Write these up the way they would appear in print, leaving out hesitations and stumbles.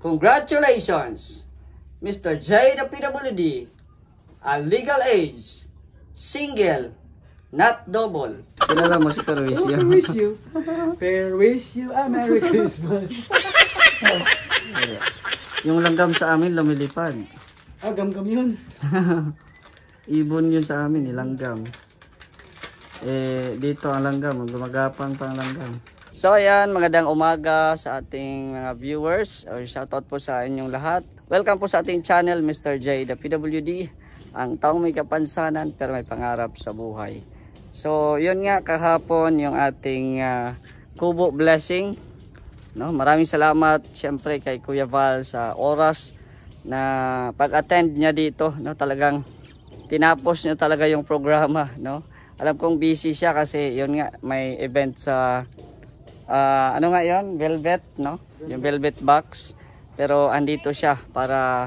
Congratulations, Mr. J the PWD, a legal age, single, not double. Kilala mo si Perwisyo. Perwisyo, Merry Christmas. Yung langgam sa amin lumilipad. Ah, gam-gam yun. Ibon yun sa amin, langgam. Dito ang langgam, gumagapang pang langgam. So ayan, magandang umaga sa ating mga viewers, or shoutout po sa inyong lahat. Welcome po sa ating channel, Mr. J the PWD, ang taong may kapansanan pero may pangarap sa buhay. So yun nga, kahapon yung ating Kubo Blessing, no? Maraming salamat siyempre kay Kuya Val sa oras na pag-attend niya dito, no? Talagang tinapos niya talaga yung programa, no? Alam kong busy siya kasi yun nga, may event sa ano nga yun? Velvet, no? Yung Velvet Box. Pero andito siya para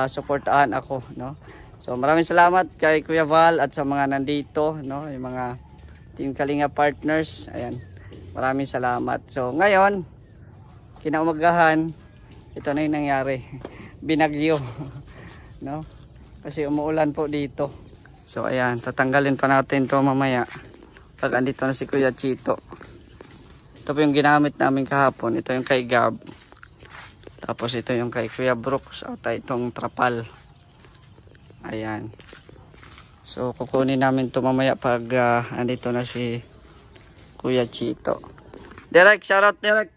suportahan ako, no? So maraming salamat kay Kuya Val at sa mga nandito, no? Yung mga Team Kalinga partners. Ayan. Maraming salamat. So ngayon, kinaumagahan, ito na yung nangyari. Binagyo, no? Kasi umuulan po dito. So ayan, tatanggalin pa natin to mamaya pag andito na si Kuya Chito. Ito po yung ginamit namin kahapon. Ito yung kay Gab. Tapos ito yung kay Kuya Brooks at itong trapal. Ayan. So kukunin namin ito mamaya pag andito na si Kuya Chito. Derek, shoutout Derek.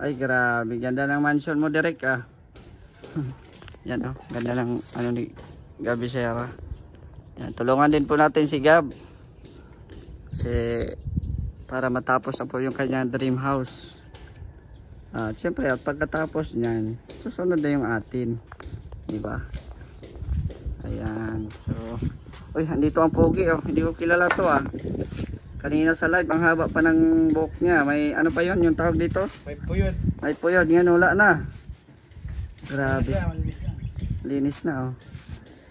Ay grabe, ganda ng mansion mo Derek ah. Yan oh, ganda ng ano ni Gabi Serra. Yan, tulungan din po natin si Gab. Kasi para matapos na po yung kanyang dream house. At syempre at pagkatapos niyan, susunod na yung atin. Diba? Ayan. So, uy, andito ang pogi oh. Hindi ko kilala to ah. Kanina sa live, ang haba pa ng buhok niya. May ano pa yon yung tawag dito? May puyod. May puyod. Ngayon wala na. Grabe. Linis na oh.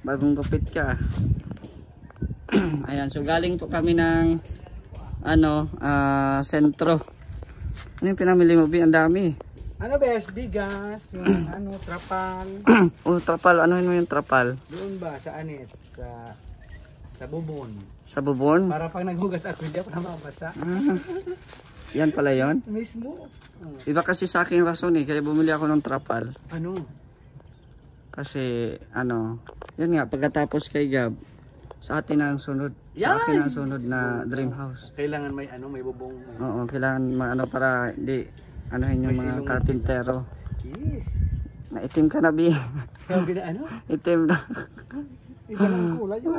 Bagong gupit ka. Ayan, so galing po kami ng ano, sentro. Ano yung pinamili mo, Bi? Ang dami. Ano bes? Bigas, yung ano, trapal. Oh, trapal. Ano yun yung trapal? Doon ba? Sa anis? Sa bubon. Sa bubon? Para pag naghugas ako, hindi ako na mabasa. Yan pala yun? Mismo. Iba kasi sa aking rason eh, kaya bumili ako ng trapal. Ano? Kasi, ano, yun nga, pagkatapos kay Gab, sa atin ang sunod. Sa akin ang sunod na dream house. Kailangan may ano, may bubong. Oo, kailangan ano para di anuhin yung mga karpintero. Yes. Naitim ka na, Bi. Sabi na ano? Itim na. Iba lang kulay yun.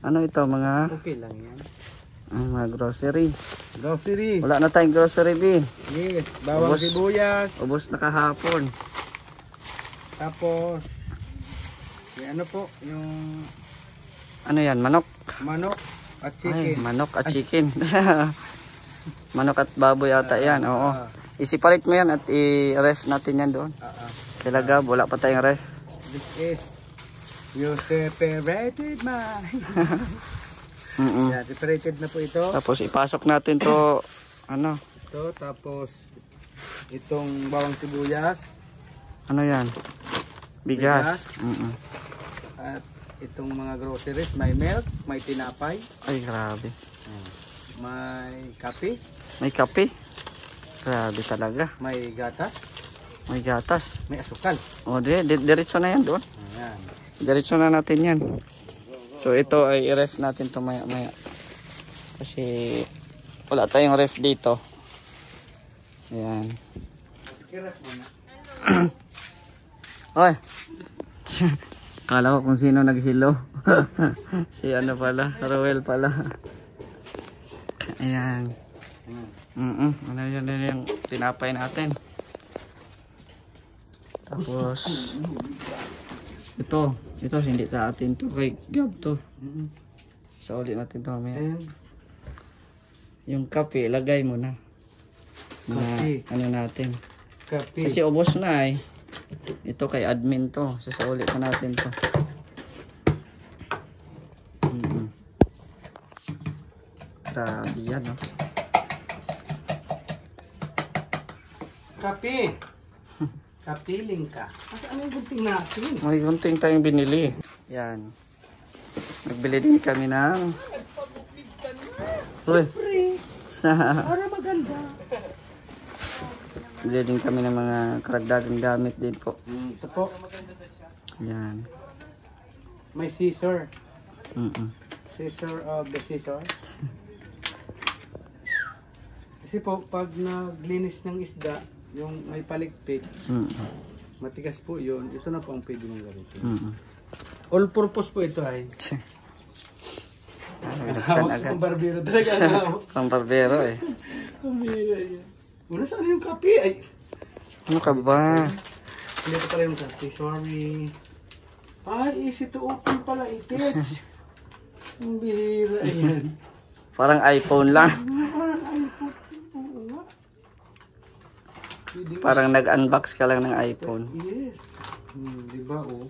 Ano ito, mga Okay lang yan. mga grocery. Grocery. Wala na tayong grocery, Bi. Yes. Bawang sibuyas. Ubos na kahapon. Tapos, yung ano po, yung Ano yan, manok? manok at chicken. Ay, manok at chicken. Manok at baboy ata yan, oo. Isipalit mo yan at i-ref natin yan doon. Kaya Gab, wala pa tayong ref. This is your separated mind. Yan, separated na po ito. Tapos ipasok natin to, ano? Ito, tapos itong bawang sibuyas. Ano yan? Bigas. At itong mga groceries, may milk, may tinapay. Ay, grabe. May kape. May kape. Grabe talaga. May gatas. May gatas. May asukal. O, diretso na yan doon. Ayan. Diretso na natin yan. So, ito ay i-ref natin to maya-maya. Kasi wala tayong ref dito. Ayan. Kirap mo na. Hoy! Akala ko kung sino naghilo. Si ano pala, Roel pala. Ayan. Ano yun yung tinapay natin. Tapos ito hindi sa atin to, kay Gab to. So ulit natin to mamaya. Yung kape, lagay mo na. Ano natin. Kape. Kasi ubos na eh. Ito kay admin to. Sasauli pa natin to. Grabe yan, no? Kape. Kapiling ka. Asaan yung gunting natin? May gunting tayong binili. Yan. Nagbili din kami ng... Uy. Para maganda. Bili din kami ng mga karagdagang gamit din po. Ito po. Yan. May scissor. Mm-mm. Scissor of the scissor. Kasi po, pag naglinis ng isda, yung may paligpit, Mm-mm. matigas po yun, ito na po ang pwede mong gamitin. Mm-mm. All purpose po ito ay. Binuksan agad. Pang barbero talaga ang hawak. Pang barbero eh. Pambira yan. Una saan yung kape? Ay, Ano ka ba? hindi pa pala yung kape. Sorry. Ay, easy to open pala. Itech. Ang bihira yan. Parang iPhone lang. Parang iPhone. Oo nga. Pwede Parang nag-unbox ka lang ng iPhone. Yes. Diba oh?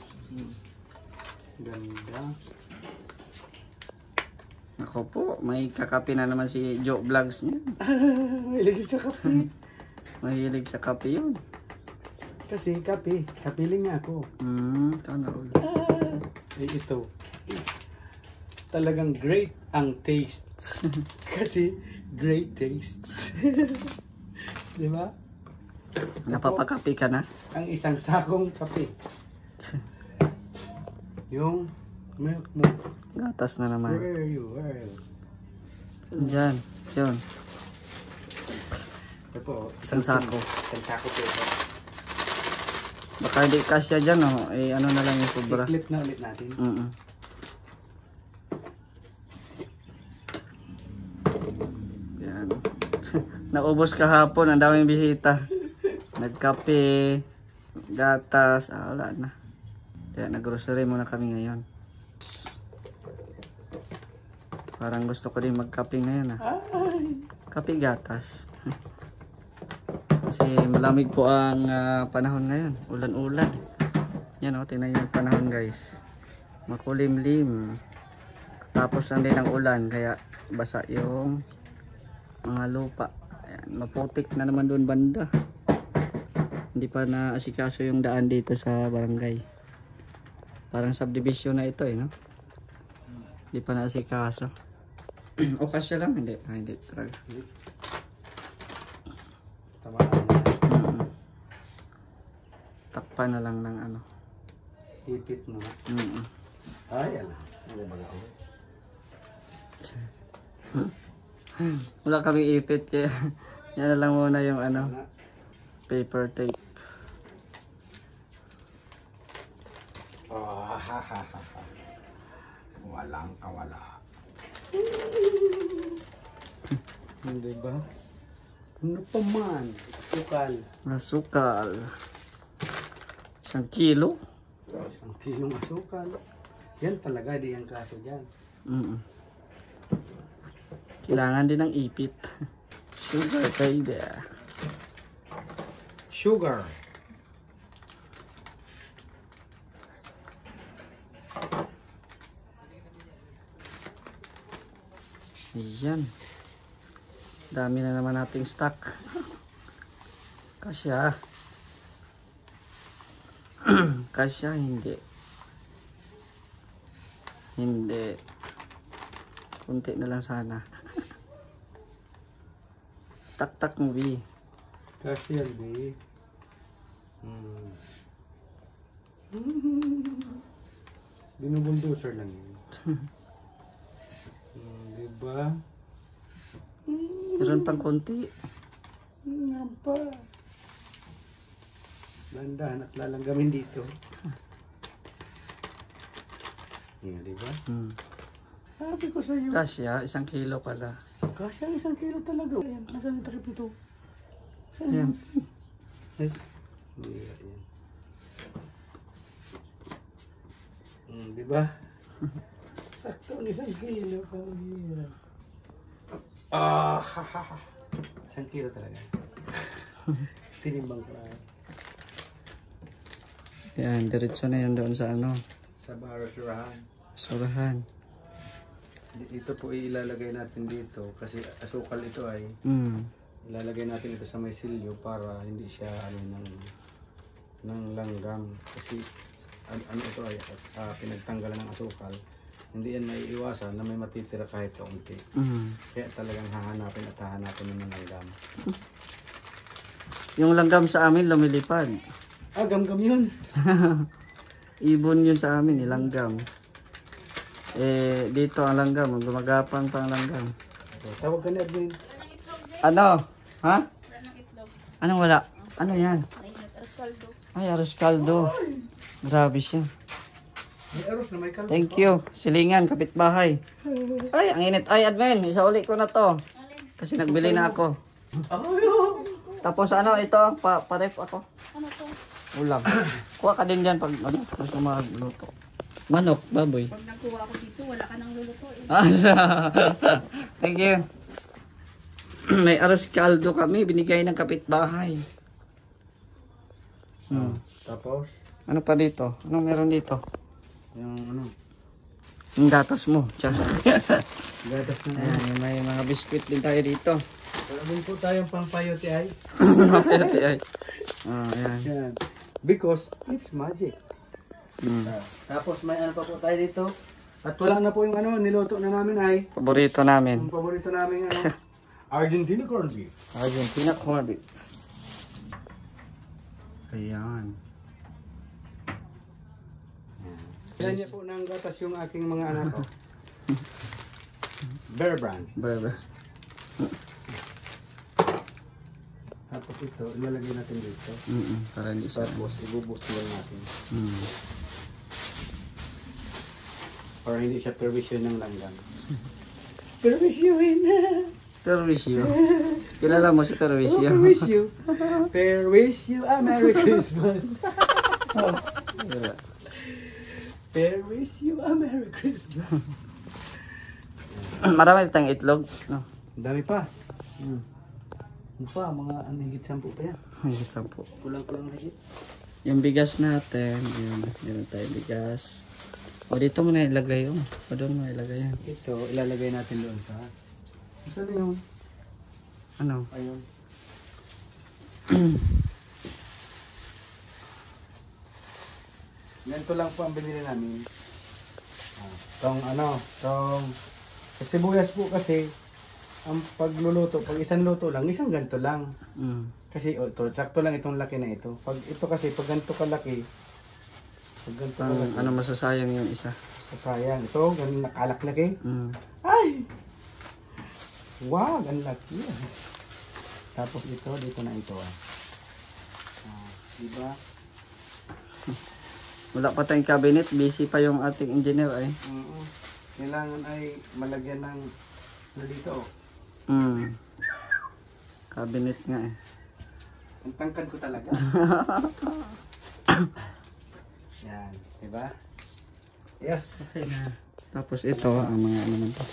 Ganda. Ako po, may kakape na naman si Joe Vlogs niya. Mahilig sa kape. Mahilig sa kape yun. Kasi kape. Kapiling nga ako. Tanaw. Ay ito. Talagang great ang taste. Kasi great taste. Di ba? Napapakape ka na? Ang isang sakong kape. Yung milk mo. Gatas na naman. Where are you? Where are you? Diyan. Yun. Ito po. Isang sako. Isang sako po ito. Baka hindi kasya dyan, oh. Eh, ano na lang yung sobra. I-clip na ulit natin. Yan. Naubos kahapon. Ang daming bisita. Nagkape. Gatas. Wala na. Kaya nag-grocery muna kami ngayon. Parang gusto ko din magkape ngayon, Kape gatas. Kasi malamig po ang panahon ngayon. Ulan-ulan. Yan tingnan nyo yung panahon guys. Makulimlim. Tapos nandun ang ulan. Kaya basa yung mga lupa. Ayan, maputik na naman doon banda. Hindi pa naasikaso yung daan dito sa barangay. Parang subdivision na ito no? Hindi pa naasikaso. O kasya lang? Hindi. Hindi talaga. Tama na. Takpan na lang ng ano. Ipit mo. Ay, ala. Ano ba ako? Wala kami ipit kaya yan na lang muna yung ano, paper tape. Oh, ha ha ha. Walang kawala. Hindi ba? Ano pa man? Sukal. Masukal. 1 kilo? 1 kilong asukal. Yan talaga, di ang kaso dyan. Kailangan din ng ipit. Sugar kayo Sugar. Ayan. Dami na naman nating stock. Kasya. Kasya, hindi. Hindi. Kunti na lang sana. Tak-tak mo, B. Kasi yan, B. Binubuldoser lang yun. Diba? Meron pang konti. Nga pa. Landahan at lalanggamin dito. Nga, diba? Sabi ko sa'yo. Kasya, 1 kilo pala. Kasi ang 1 kilo talaga. Ayan, nasaan yung trip ito? Ayan. Ay, hindi yan. Diba? Sakto ang 1 kilo. Pang-hira. Ah, ha, ha, ha. 1 kilo talaga. Tinimbang ko lang. Yan, diretso na yan doon sa ano, Sa barosurahan. surahan. Ito po ilalagay natin dito kasi asukal ito ay ilalagay natin ito sa may silyo para hindi siya ng langgam. Kasi ano ito ay pinagtanggalan ng asukal. Hindi yan maiiwasan na may matitira kahit kaunti. Kaya talagang hahanapin ng langgam. Yung langgam sa amin lumilipad. Gam-gam yun. Ibon yun sa amin, langgam. Dito ang langgam, gumagapang pang langgam. Tawag ka na din. Ano? Ha? Anong wala? Ano yan? Ay, arroz caldo. Grabe siya. May aros na may kaldo. Thank you. Silingan, kapitbahay. Ay, ang init. Ay, admin, isa uli ko na to. Kasi nagbili na ako. Tapos ano, ito, pa-ref ako. Ano to? Ulam. Kuha ka din dyan pag gusto magluto. Manok, baboy. Pag nagkuha ako dito, wala ka nang luluto eh. Thank you. May arroz caldo kami, binigay ng kapitbahay. Tapos, Ano pa dito? Anong meron dito? yung ano, Yung gatas mo. Tiyan. gatas na. Ayan, may mga biskuit din tayo dito. Wala din po tayong pampayote ay. Ay. Ayan. Yan. Because it's magic. Mm. Tapos may ano pa po tayo dito. At wala na po yung ano, niluto na namin ay. Paborito namin. Yung paborito namin ano, Argentina corned beef. Argentina corned beef. Ayan. Yan niya po ng gatas yung aking mga anak ko. Bear Brand. Burger. Tapos ito, ilalagay natin dito. Para hindi siya. Tapos ibubus lang natin. Mm. Para hindi siya perwisyo ng langgam. Perwisyoin na! Perwisyo. Kilala mo si Perwisyo? Perwisyo. Perwisyo, Merry Christmas. Perwisyo, Merry Christmas. Marami tayong itlog. No. Ang dami pa. Ano pa, mga higit 10 pa yan. Higit 10. Kulang-kulang higit. Yung bigas natin. Yun. Meron tayong bigas. O dito mo na ilagay yun. O doon mo ilagay yan. Ito, ilalagay natin doon sa... Saan na yun? Ano? Ayun. Ganito lang po ang binili namin. Tong ano, tong sibuyas po kasi ang pagluluto, pag isang luto lang, isang ganito lang. Kasi ito, sakto lang itong laki na ito. Pag ito kasi, pag ganito kalaki, pag ganito kalaki, Ano masasayang yung isa? sayang. Ito, ganun nakalaklaki. Ay! Wow, ang laki. Tapos ito, dito na ito. Diba? Wala pa tayong cabinet. Busy pa yung ating engineer eh. Kailangan ay malagyan ng ano dito. Cabinet nga eh. Ang tangkad ko talaga. Yan, diba? Yes. Okay na. Tapos ito, ang mga ano naman to.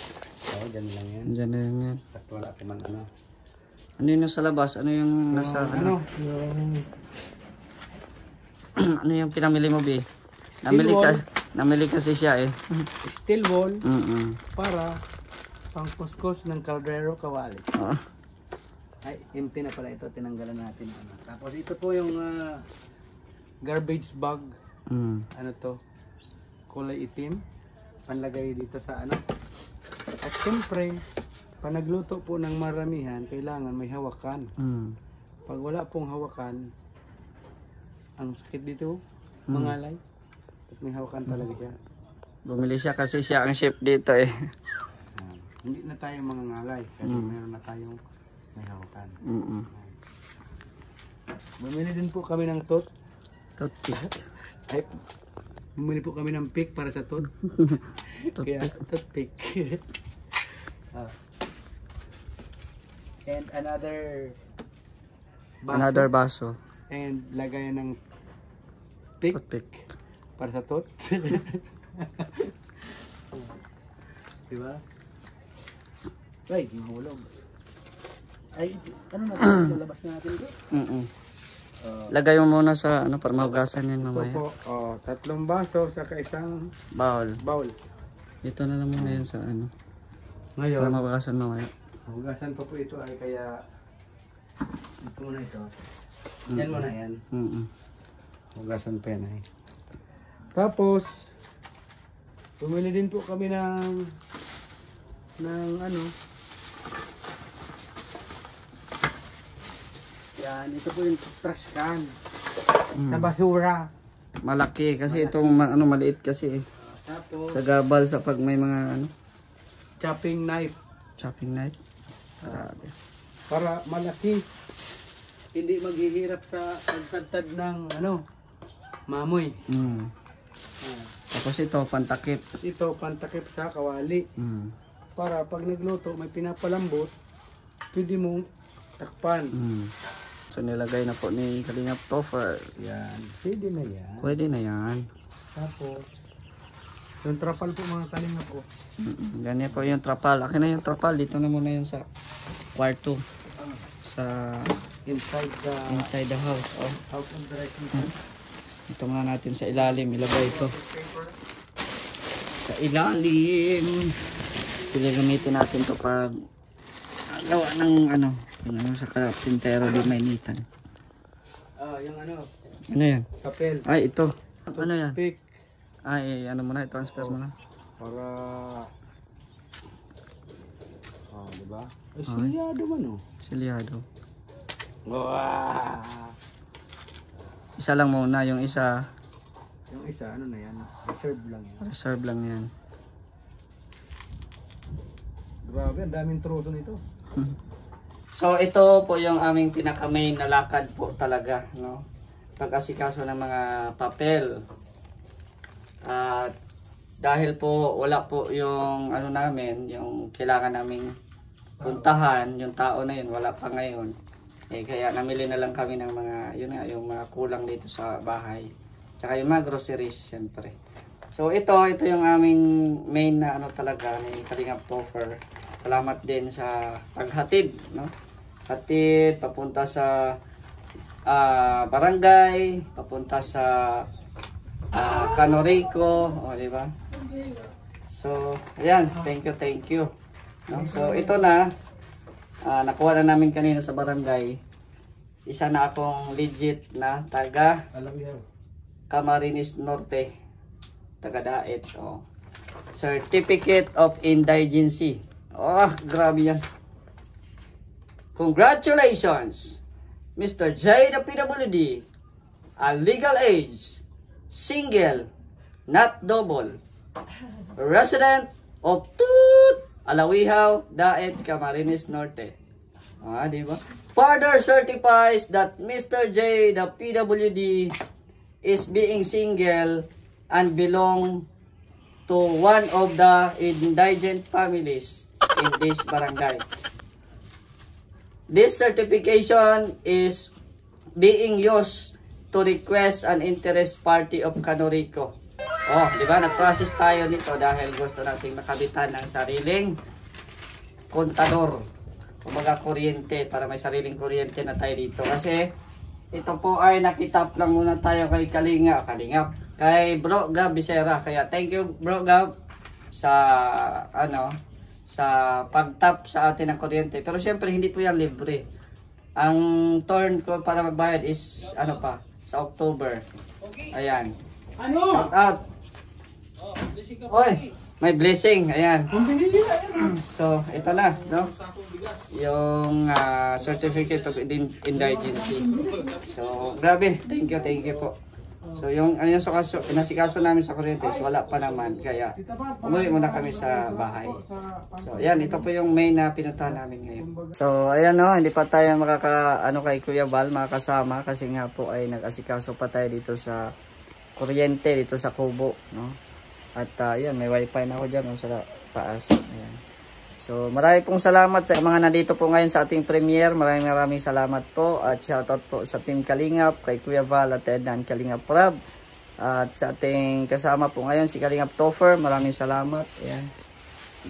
Oo, dyan lang yan. Diyan na yun yan. At wala pa man ano. Ano yung nasa labas? Ano yung nasa ano? Yung Ano yung pinamili mo, B? Steel wall. Namili kasi siya eh. steel wall Mm-mm. para pang kuskus ng kaldero kawali. Oo. Ay, empty na pala ito. Tinanggalan natin. Ano. Tapos ito po yung garbage bag. Ano to? Kulay itim. Panlagay dito sa ano. At siyempre, pag nagluto po ng maramihan, kailangan may hawakan. Pag wala pong hawakan, ang sakit dito, mangalay. Tapos may hawakan talaga siya. Bumili siya kasi siya ang chef dito eh. Hindi na tayo mangangalay kasi meron na tayong may hawakan. Bumili din po kami ng tot. Toothpick. Ay, bumili po kami ng pick para sa tot. Kaya toothpick. And another baso. And lagayan ng pick Toothpick. para sa tot. Diba? Ay, mahulog. Ay, ano na ito? Labas na natin ito. Lagay mo muna sa ano para mahugasan yan Ito mamaya. po, 3 baso sa isang Bowl. bowl. Ito na lang muna yan sa ano. Para Ngayon, mahugasan mamaya. hugasan pa po ito ay kaya Ito muna ito. Yan muna yan. Hugasan pa yan eh. Tapos, bumili din po kami ng ano. Yan, ito po yung trash can. Sa basura. Malaki kasi itong maliit kasi eh. Tapos, Sa gabal sa pag may mga chopping knife. chopping knife. Grabe. Para malaki. Hindi maghihirap sa pagtadtad ng mamoy. Tapos ito pantakip. Tapos ito, pantakip sa kawali. Para pag nagluto, may pinapalambot, pwede mong takpan. So nilagay na po ni Kalingap Topher. Yan. Pwede na yan. Pwede na yan. Tapos, yung trapal po mga kalingap ko. Ganyan po yung trapal. Akin na yung trapal. Dito na muna yan sa kwarto. Sa inside the house. Oh. Out of the right. Ito muna natin sa ilalim. Ilagay ito. Sa ilalim. Sige, gamitin natin to pag gawa ng sa karapintero di mainitan. Yung Ano yan? kapel. Ay, ito. Ano yan? Pick. Ay, muna, transfer muna. Para, diba? Silyado man Silyado. Wow! Isa lang muna, yung isa Yung isa, ano na yan? Reserve lang yan. reserve lang yan. Grabe, ang daming troso nito. So ito po yung aming pinaka-main na lakad po talaga, no? Pag-asikaso ng mga papel. At dahil po wala po yung namin, yung kailangan naming puntahan, yung tao na yun wala pa ngayon. Kaya namili na lang kami ng mga yung mga kulang dito sa bahay. Tsaka yung mga groceries syempre. So ito yung aming main na talaga ni Kalingap Topher. Salamat din sa paghatid, no? Hatid papunta sa barangay, papunta sa Canorico, di ba? So, ayan, thank you. No? So, ito na nakuha na namin kanina sa barangay. Isa na akong legit na taga Camarines Norte, taga Daet. Certificate of Indigency. Grabe yan. Congratulations, Mr. J, the PWD, a legal age, single, not double, resident of Alawihaw, Daet, Camarines Norte. Diba? Further certifies that Mr. J, the PWD, is being single and belong to one of the indigent families in this barangay. This certification is being used to request an interest party of Canorico. Di ba? Nag-process tayo nito dahil gusto nating makabitan ng sariling kontador. Kumbaga kuryente, para may sariling kuryente na tayo dito. Kasi ito po ay nakitap lang muna tayo kay Kalingap, kay Bro Gab Bisera. Kaya thank you Bro Gab sa sa pag-tap sa atin ng kuryente. Pero syempre hindi po yan libre. Ang turn ko para magbayad is sa October. Ayan. Shout out. Oy, may blessing. Ayan. So, ito na, no? Yung certificate of indigency. So, grabe. Thank you po. So, yung pinasikaso namin sa kuryente is wala pa naman. Kaya, umuwi muna kami sa bahay. So, ayan. Ito po yung main na pinuntahan namin ngayon. So, ayan no. Hindi pa tayo kay Kuya Val makakasama. Kasi nga po ay nag-asikaso pa tayo dito sa kuryente, dito sa kubo, no? At ayan, may wifi na ako dyan sa taas. Ayan. So, marami pong salamat sa mga nandito po ngayon sa ating premiere. Maraming salamat po. At shoutout po sa Team Kalingap, kay Kuya Val at Edan Kalingap Prab. At sa ating kasama po ngayon, si Kalingap Topher. Maraming salamat. Ayan.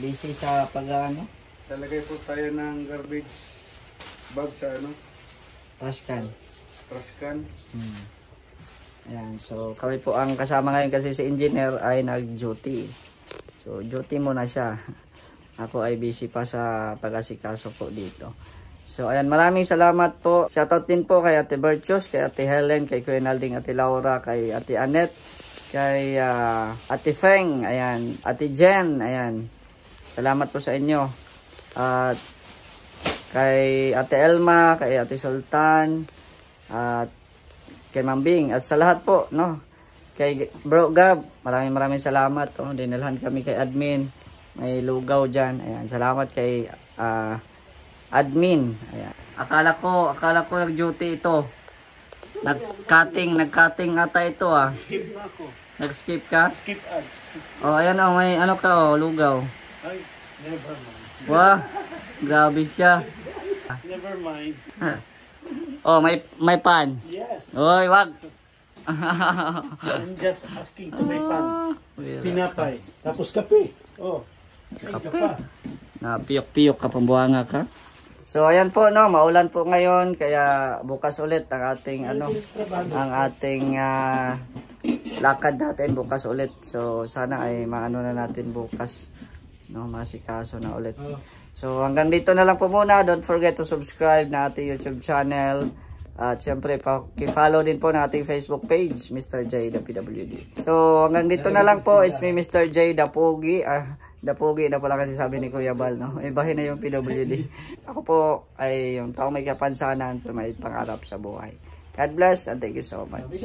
Busy sa Talagay po tayo ng garbage bag sa trash can. Trash can. Ayan. So, kami po ang kasama ngayon kasi si engineer ay nag-duty. So, duty muna siya. Ako ay busy pa sa pag-asikaso po dito. So ayan, maraming salamat po. Shoutout din po kay Ate Virtues, kay Ate Helen, kay Kuya Nalding, Ate Laura, kay Ate Annette, kay Ate Feng, ayan, Ate Jen, ayan. Salamat po sa inyo. At kay Ate Elma, kay Ate Sultan, at kay Mambing, at sa lahat po, no? Kay Bro Gab, maraming salamat. Oh, dinalhan kami kay admin. May lugaw dyan. Ayan, salamat kay admin. Ayan. Akala ko nag-duty ito. Nag-cutting ata ito ah. Skip na ako. Nag-skip ka? Skip ads. Oh, ayan oh, may ano ka oh, lugaw. Ay, never mind. Wah, grabe siya. Never mind. Oh, may pan. Yes. Oy, wag. I'm just asking to may pan. Well, Tinapay. Tapos kape. Oh. Ay, Kape. pa. napiyok-piyok ka, pambuhanga ka. So ayan po no, maulan po ngayon kaya bukas ulit ang ating lakad natin bukas ulit. So sana ay maano na natin bukas, no, masikaso na ulit. So hanggang dito na lang po muna. Don't forget to subscribe na ating YouTube channel. At syempre pa-follow din po na ating Facebook page, Mr. J the PWD. So hanggang dito na lang po. It's me, Mr. J the Pogi. Dapogi na pala kasi sabi ni Kuya Bal, no? Ibahin na yung PWD. Ako po ay yung taong may kapansanan, may pangarap sa buhay. God bless and thank you so much.